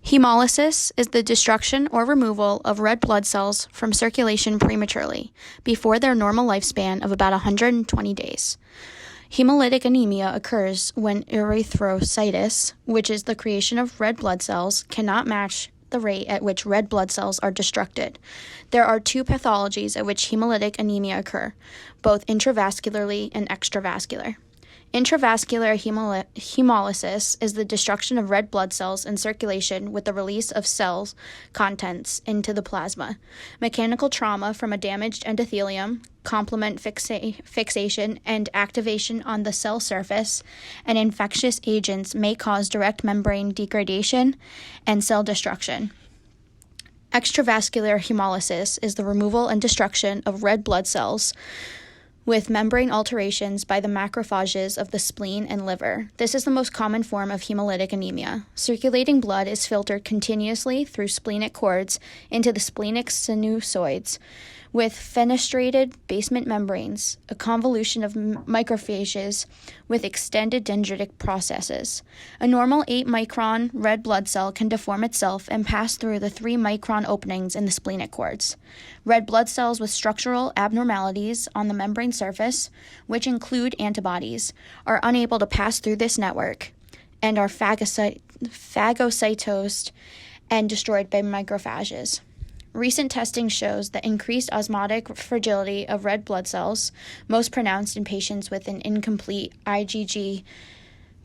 Hemolysis is the destruction or removal of red blood cells from circulation prematurely, before their normal lifespan of about 120 days. Hemolytic anemia occurs when erythrocytes, which is the creation of red blood cells, cannot match the rate at which red blood cells are destructed. There are two pathologies at which hemolytic anemia occur, both intravascularly and extravascular. Intravascular hemolysis is the destruction of red blood cells in circulation with the release of cells contents into the plasma. Mechanical trauma from a damaged endothelium, complement fixation and activation on the cell surface, and infectious agents may cause direct membrane degradation and cell destruction. Extravascular hemolysis is the removal and destruction of red blood cells with membrane alterations by the macrophages of the spleen and liver. This is the most common form of hemolytic anemia. Circulating blood is filtered continuously through splenic cords into the splenic sinusoids with fenestrated basement membranes, a convolution of macrophages with extended dendritic processes. A normal 8-micron red blood cell can deform itself and pass through the 3-micron openings in the splenic cords. Red blood cells with structural abnormalities on the membrane surface, which include antibodies, are unable to pass through this network and are phagocytosed and destroyed by macrophages. Recent testing shows that increased osmotic fragility of red blood cells, most pronounced in patients with an incomplete IgG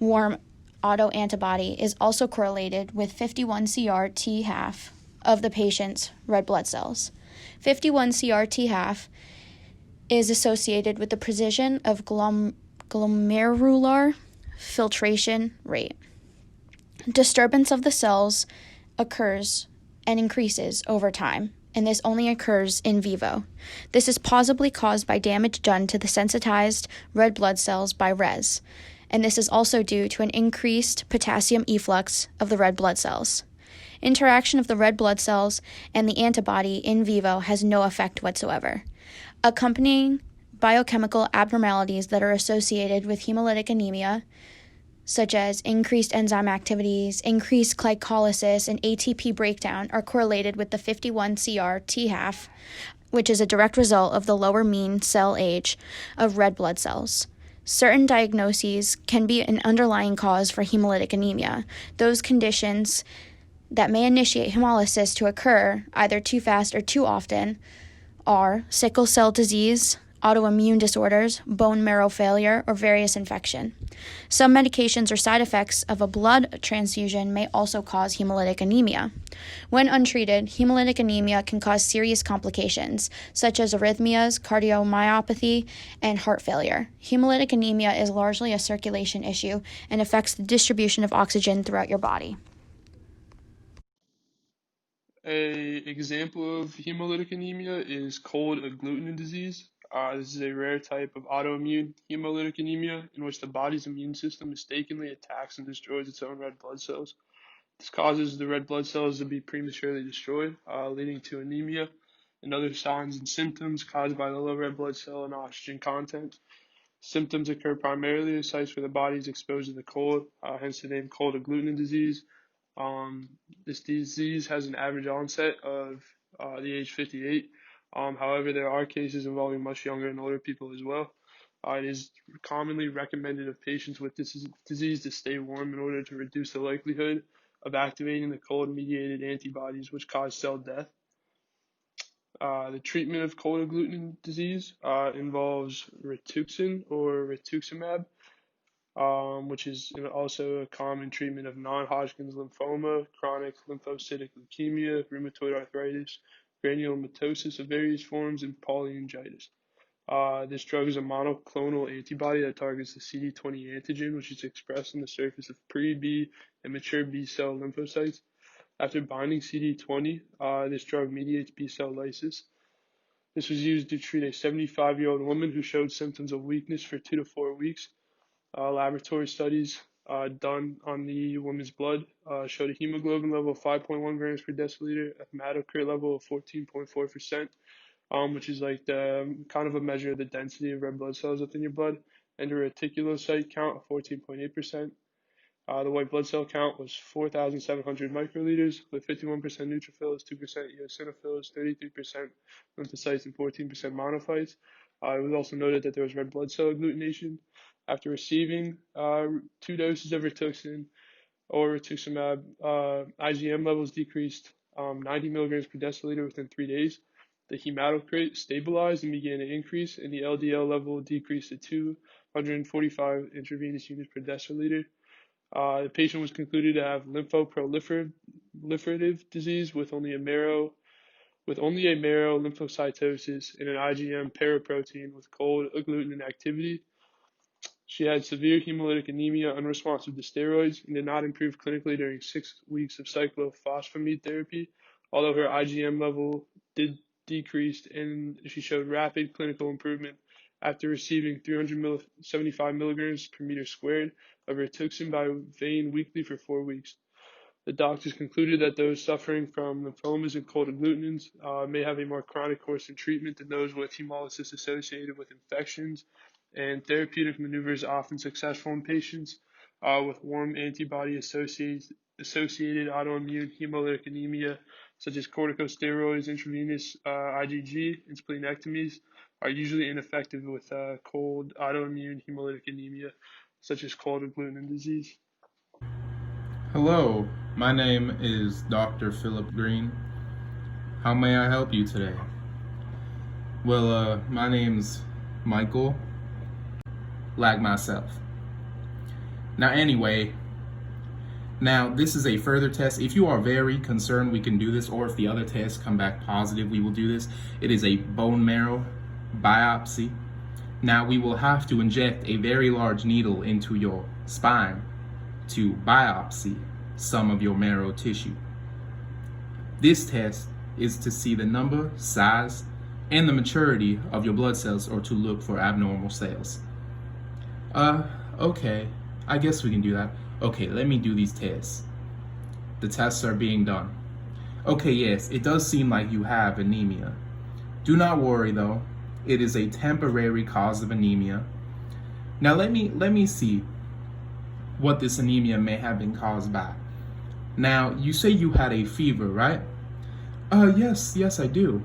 warm autoantibody, is also correlated with 51 CR T-half of the patient's red blood cells. 51 CR T-half is associated with the precision of glomerular filtration rate. Disturbance of the cells occurs and increases over time, and this only occurs in vivo. This is possibly caused by damage done to the sensitized red blood cells by RES, and this is also due to an increased potassium efflux of the red blood cells. Interaction of the red blood cells and the antibody in vivo has no effect whatsoever. Accompanying biochemical abnormalities that are associated with hemolytic anemia, such as increased enzyme activities, increased glycolysis, and ATP breakdown, are correlated with the 51 CR T-half, which is a direct result of the lower mean cell age of red blood cells. Certain diagnoses can be an underlying cause for hemolytic anemia. Those conditions that may initiate hemolysis to occur either too fast or too often are sickle cell disease, autoimmune disorders, bone marrow failure, or various infection. Some medications or side effects of a blood transfusion may also cause hemolytic anemia. When untreated, hemolytic anemia can cause serious complications, such as arrhythmias, cardiomyopathy, and heart failure. Hemolytic anemia is largely a circulation issue and affects the distribution of oxygen throughout your body. An example of hemolytic anemia is cold agglutinin disease. This is a rare type of autoimmune hemolytic anemia in which the body's immune system mistakenly attacks and destroys its own red blood cells. This causes the red blood cells to be prematurely destroyed, leading to anemia and other signs and symptoms caused by the low red blood cell and oxygen content. Symptoms occur primarily at sites where the body is exposed to the cold, hence the name cold agglutinin disease. This disease has an average onset of the age 58. However, there are cases involving much younger and older people as well. It is commonly recommended of patients with this disease to stay warm in order to reduce the likelihood of activating the cold-mediated antibodies which cause cell death. The treatment of cold agglutinin disease involves Rituxan or rituximab, which is also a common treatment of non-Hodgkin's lymphoma, chronic lymphocytic leukemia, rheumatoid arthritis, granulomatosis of various forms, and polyangiitis. This drug is a monoclonal antibody that targets the CD20 antigen, which is expressed on the surface of pre-B and mature B cell lymphocytes. After binding CD20, this drug mediates B cell lysis. This was used to treat a 75-year-old woman who showed symptoms of weakness for 2 to 4 weeks. Laboratory studies done on the woman's blood showed a hemoglobin level of 5.1 grams per deciliter, a hematocrit level of 14.4%, which is like the kind of a measure of the density of red blood cells within your blood, and a reticulocyte count of 14.8%. The white blood cell count was 4,700 microliters with 51% neutrophils, 2% eosinophils, 33% lymphocytes, and 14% monophytes. It was also noted that there was red blood cell agglutination. After receiving 2 doses of Rituxan or rituximab, IgM levels decreased 90 milligrams per deciliter within 3 days. The hematocrit stabilized and began to increase, and the LDL level decreased to 245 intravenous units per deciliter. The patient was concluded to have lymphoproliferative disease with only a marrow lymphocytosis and an IgM paraprotein with cold agglutinin activity. She had severe hemolytic anemia, unresponsive to steroids, and did not improve clinically during 6 weeks of cyclophosphamide therapy, although her IgM level did decrease and she showed rapid clinical improvement after receiving 375 milligrams per meter squared of Rituxan by vein weekly for 4 weeks. The doctors concluded that those suffering from lymphomas and cold agglutinins may have a more chronic course of treatment than those with hemolysis associated with infections, and therapeutic maneuvers are often successful in patients with warm antibody-associated autoimmune hemolytic anemia, such as corticosteroids, intravenous IgG, and splenectomies, are usually ineffective with cold autoimmune hemolytic anemia, such as cold agglutinin disease. Hello, my name is Dr. Philip Green. How may I help you today? Well, my name's Michael, like myself. Now, this is a further test. If you are very concerned, we can do this, or if the other tests come back positive, we will do this. It is a bone marrow biopsy. Now, we will have to inject a very large needle into your spine to biopsy some of your marrow tissue. This test is to see the number, size, and the maturity of your blood cells, or to look for abnormal cells. Okay, I guess we can do that. Okay, let me do these tests. The tests are being done. Okay, yes, it does seem like you have anemia. Do not worry though, it is a temporary cause of anemia. Now let me see what this anemia may have been caused by. Now, you say you had a fever, right? Yes, I do.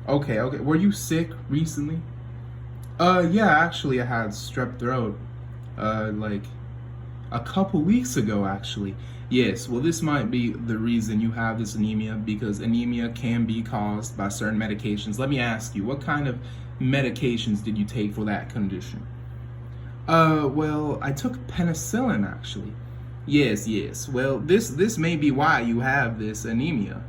Okay. Were you sick recently? Yeah, actually I had strep throat, like a couple weeks ago, actually. Yes, well, this might be the reason you have this anemia, because anemia can be caused by certain medications. Let me ask you, what kind of medications did you take for that condition? Well, I took penicillin, actually. Yes. Well, this may be why you have this anemia.